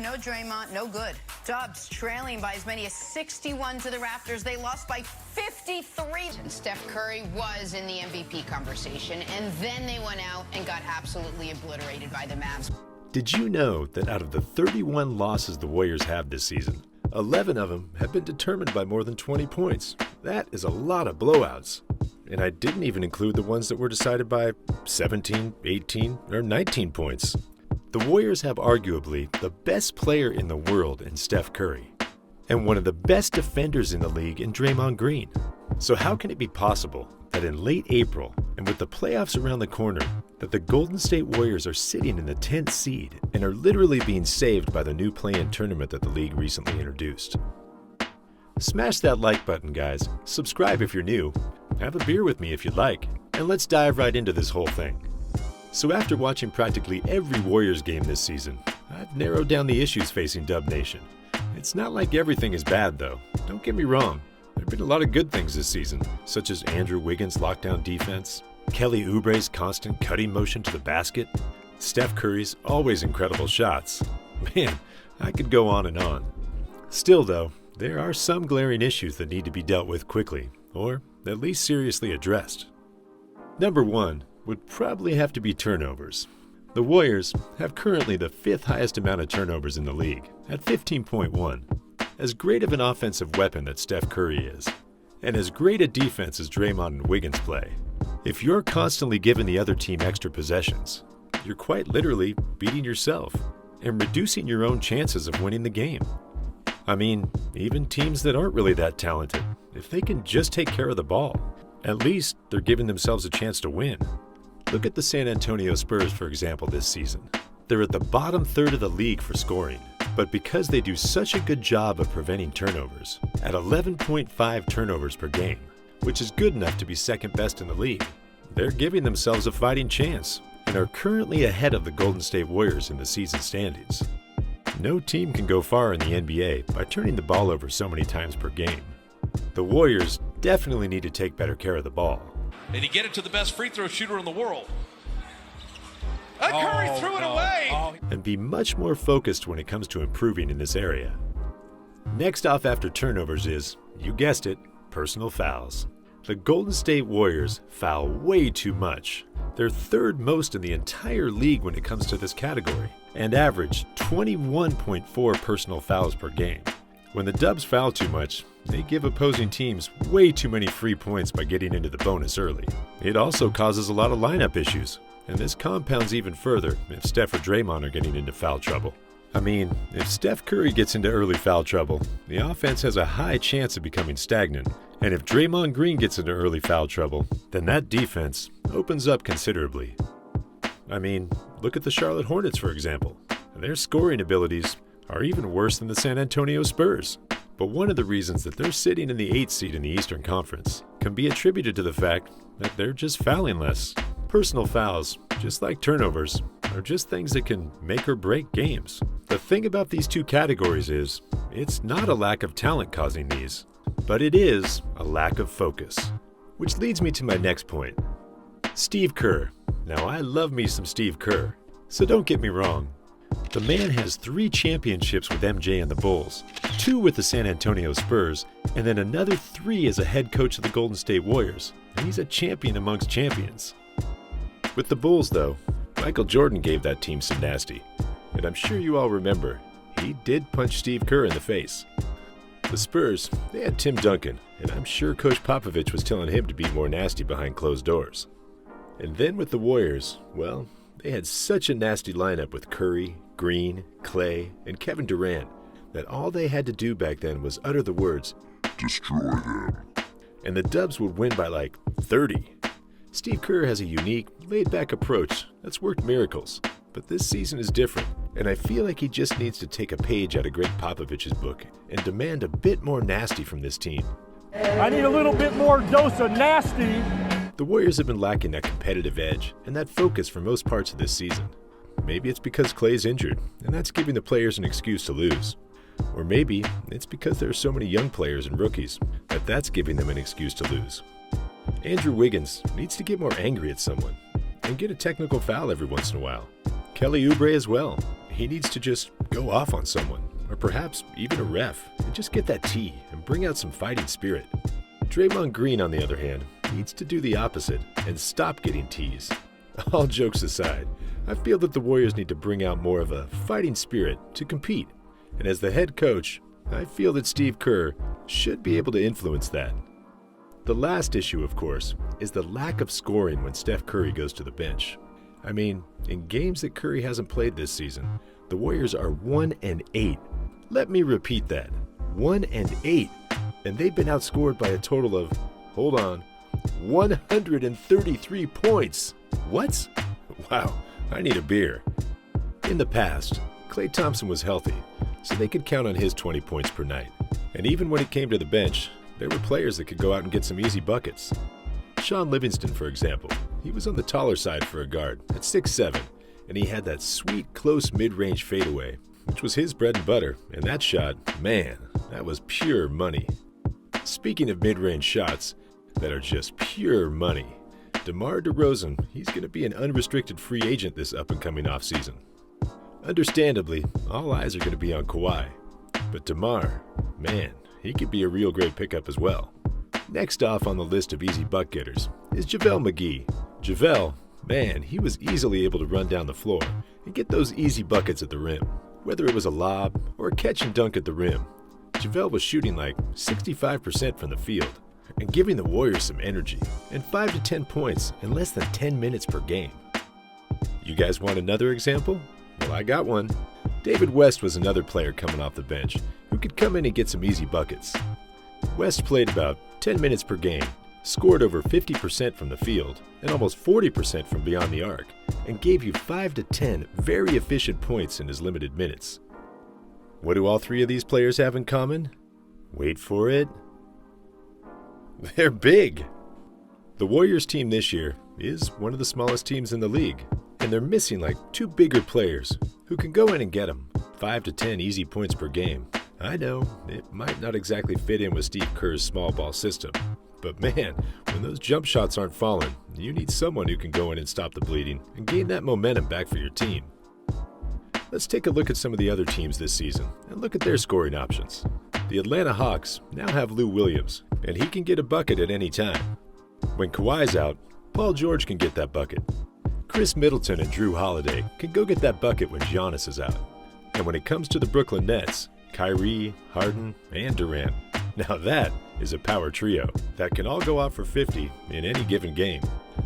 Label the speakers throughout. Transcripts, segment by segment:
Speaker 1: no Draymond, no good. Dubs trailing by as many as 61 to the Raptors. They lost by 53. And Steph Curry was in the MVP conversation, and then they went out and got absolutely obliterated by the Mavs.
Speaker 2: Did you know that out of the 31 losses the Warriors have this season, 11 of them have been determined by more than 20 points? That is a lot of blowouts. And I didn't even include the ones that were decided by 17, 18, or 19 points. The Warriors have arguably the best player in the world in Steph Curry, and one of the best defenders in the league in Draymond Green. So how can it be possible that in late April, and with the playoffs around the corner, that the Golden State Warriors are sitting in the 10th seed and are literally being saved by the new play-in tournament that the league recently introduced? Smash that like button, guys. Subscribe if you're new. Have a beer with me if you'd like. And let's dive right into this whole thing. So after watching practically every Warriors game this season, I've narrowed down the issues facing Dub Nation. It's not like everything is bad, though. Don't get me wrong. There have been a lot of good things this season, such as Andrew Wiggins' lockdown defense, Kelly Oubre's constant cutting motion to the basket, Steph Curry's always incredible shots. Man, I could go on and on. Still, though, there are some glaring issues that need to be dealt with quickly, or at least seriously addressed. Number one would probably have to be turnovers. The Warriors have currently the 5th highest amount of turnovers in the league, at 15.1. As great of an offensive weapon that Steph Curry is, and as great a defense as Draymond and Wiggins play, if you're constantly giving the other team extra possessions, you're quite literally beating yourself and reducing your own chances of winning the game. I mean, even teams that aren't really that talented, if they can just take care of the ball, at least they're giving themselves a chance to win. Look at the San Antonio Spurs, for example, this season. They're at the bottom third of the league for scoring, but because they do such a good job of preventing turnovers, at 11.5 turnovers per game, which is good enough to be second best in the league, they're giving themselves a fighting chance and are currently ahead of the Golden State Warriors in the season standings. No team can go far in the NBA by turning the ball over so many times per game. The Warriors definitely need to take better care of the ball.
Speaker 3: And he get it to the best free throw shooter in the world. Curry threw it away!
Speaker 2: And be much more focused when it comes to improving in this area. Next off after turnovers is, you guessed it, personal fouls. The Golden State Warriors foul way too much. They're third most in the entire league when it comes to this category, and average 21.4 personal fouls per game. When the Dubs foul too much, they give opposing teams way too many free points by getting into the bonus early. It also causes a lot of lineup issues, and this compounds even further if Steph or Draymond are getting into foul trouble. I mean, if Steph Curry gets into early foul trouble, the offense has a high chance of becoming stagnant. And if Draymond Green gets into early foul trouble, then that defense opens up considerably. I mean, look at the Charlotte Hornets, for example. Their scoring abilities are even worse than the San Antonio Spurs. But one of the reasons that they're sitting in the 8th seed in the Eastern Conference can be attributed to the fact that they're just fouling less. Personal fouls, just like turnovers, are just things that can make or break games. The thing about these two categories is, it's not a lack of talent causing these, but it is a lack of focus. Which leads me to my next point. Steve Kerr. Now I love me some Steve Kerr, so don't get me wrong. The man has 3 championships with MJ and the Bulls, 2 with the San Antonio Spurs, and then another 3 as a head coach of the Golden State Warriors. And he's a champion amongst champions. With the Bulls, though, Michael Jordan gave that team some nasty. And I'm sure you all remember, he did punch Steve Kerr in the face. The Spurs, they had Tim Duncan, and I'm sure Coach Popovich was telling him to be more nasty behind closed doors. And then with the Warriors, well, they had such a nasty lineup with Curry, Green, Clay, and Kevin Durant that all they had to do back then was utter the words, "Destroy them." And the Dubs would win by like 30. Steve Kerr has a unique, laid-back approach that's worked miracles. But this season is different, and I feel like he just needs to take a page out of Greg Popovich's book and demand a bit more nasty from this team.
Speaker 4: I need a little bit more dose of nasty.
Speaker 2: The Warriors have been lacking that competitive edge and that focus for most parts of this season. Maybe it's because Clay's injured, and that's giving the players an excuse to lose. Or maybe it's because there are so many young players and rookies that that's giving them an excuse to lose. Andrew Wiggins needs to get more angry at someone and get a technical foul every once in a while. Kelly Oubre as well. He needs to just go off on someone, or perhaps even a ref, and just get that tee and bring out some fighting spirit. Draymond Green, on the other hand, needs to do the opposite and stop getting tees. All jokes aside, I feel that the Warriors need to bring out more of a fighting spirit to compete. And as the head coach, I feel that Steve Kerr should be able to influence that. The last issue, of course, is the lack of scoring when Steph Curry goes to the bench. I mean, in games that Curry hasn't played this season, the Warriors are 1-8. Let me repeat that, 1-8. And they've been outscored by a total of, hold on, 133 points. What? Wow, I need a beer. In the past, Klay Thompson was healthy, so they could count on his 20 points per night. And even when it came to the bench, there were players that could go out and get some easy buckets. Sean Livingston, for example, he was on the taller side for a guard at 6'7", and he had that sweet, close mid-range fadeaway, which was his bread and butter, and that shot, man, that was pure money. Speaking of mid-range shots that are just pure money, DeMar DeRozan, he's going to be an unrestricted free agent this up-and-coming offseason. Understandably, all eyes are going to be on Kawhi, but DeMar, man, he could be a real great pickup as well. Next off on the list of easy buck getters is JaVale McGee. JaVale, man, he was easily able to run down the floor and get those easy buckets at the rim. Whether it was a lob or a catch and dunk at the rim, JaVale was shooting like 65% from the field and giving the Warriors some energy and 5 to 10 points in less than 10 minutes per game. You guys want another example? Well, I got one. David West was another player coming off the bench who could come in and get some easy buckets. West played about 10 minutes per game, scored over 50% from the field and almost 40% from beyond the arc, and gave you 5 to 10 very efficient points in his limited minutes. What do all three of these players have in common? Wait for it. They're big. The Warriors team this year is one of the smallest teams in the league, and they're missing like two bigger players who can go in and get them 5 to 10 easy points per game. I know, it might not exactly fit in with Steve Kerr's small ball system, but man, when those jump shots aren't falling, you need someone who can go in and stop the bleeding and gain that momentum back for your team. Let's take a look at some of the other teams this season and look at their scoring options. The Atlanta Hawks now have Lou Williams, and he can get a bucket at any time. When Kawhi's out, Paul George can get that bucket. Chris Middleton and Drew Holiday can go get that bucket when Giannis is out. And when it comes to the Brooklyn Nets, Kyrie, Harden, and Durant. Now that is a power trio that can all go out for 50 in any given game.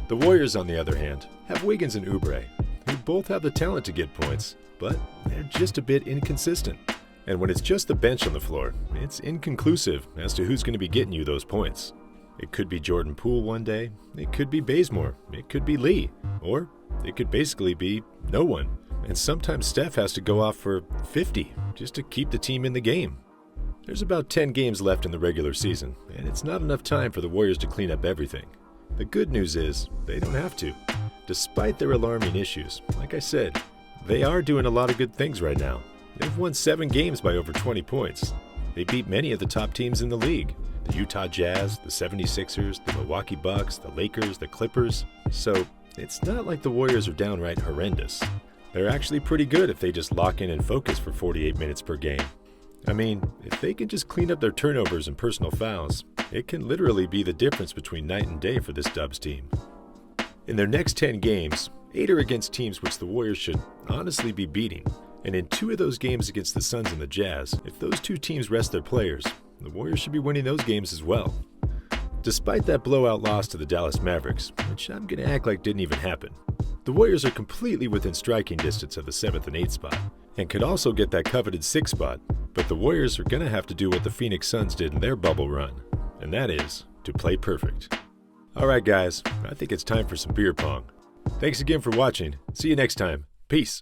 Speaker 2: The Warriors, on the other hand, have Wiggins and Oubre, who both have the talent to get points, but they're just a bit inconsistent. And when it's just the bench on the floor, it's inconclusive as to who's going to be getting you those points. It could be Jordan Poole one day, it could be Bazemore, it could be Lee, or it could basically be no one. And sometimes Steph has to go off for 50 just to keep the team in the game. There's about 10 games left in the regular season, and it's not enough time for the Warriors to clean up everything. The good news is they don't have to. Despite their alarming issues, like I said, they are doing a lot of good things right now. They've won 7 games by over 20 points. They beat many of the top teams in the league: the Utah Jazz, the 76ers, the Milwaukee Bucks, the Lakers, the Clippers. So it's not like the Warriors are downright horrendous. They're actually pretty good if they just lock in and focus for 48 minutes per game. I mean, if they can just clean up their turnovers and personal fouls, it can literally be the difference between night and day for this Dubs team. In their next 10 games, 8 are against teams which the Warriors should honestly be beating. And in 2 of those games against the Suns and the Jazz, if those 2 teams rest their players, the Warriors should be winning those games as well. Despite that blowout loss to the Dallas Mavericks, which I'm going to act like didn't even happen, the Warriors are completely within striking distance of the 7th and 8th spot, and could also get that coveted 6th spot, but the Warriors are going to have to do what the Phoenix Suns did in their bubble run, and that is to play perfect. Alright guys, I think it's time for some beer pong. Thanks again for watching. See you next time. Peace.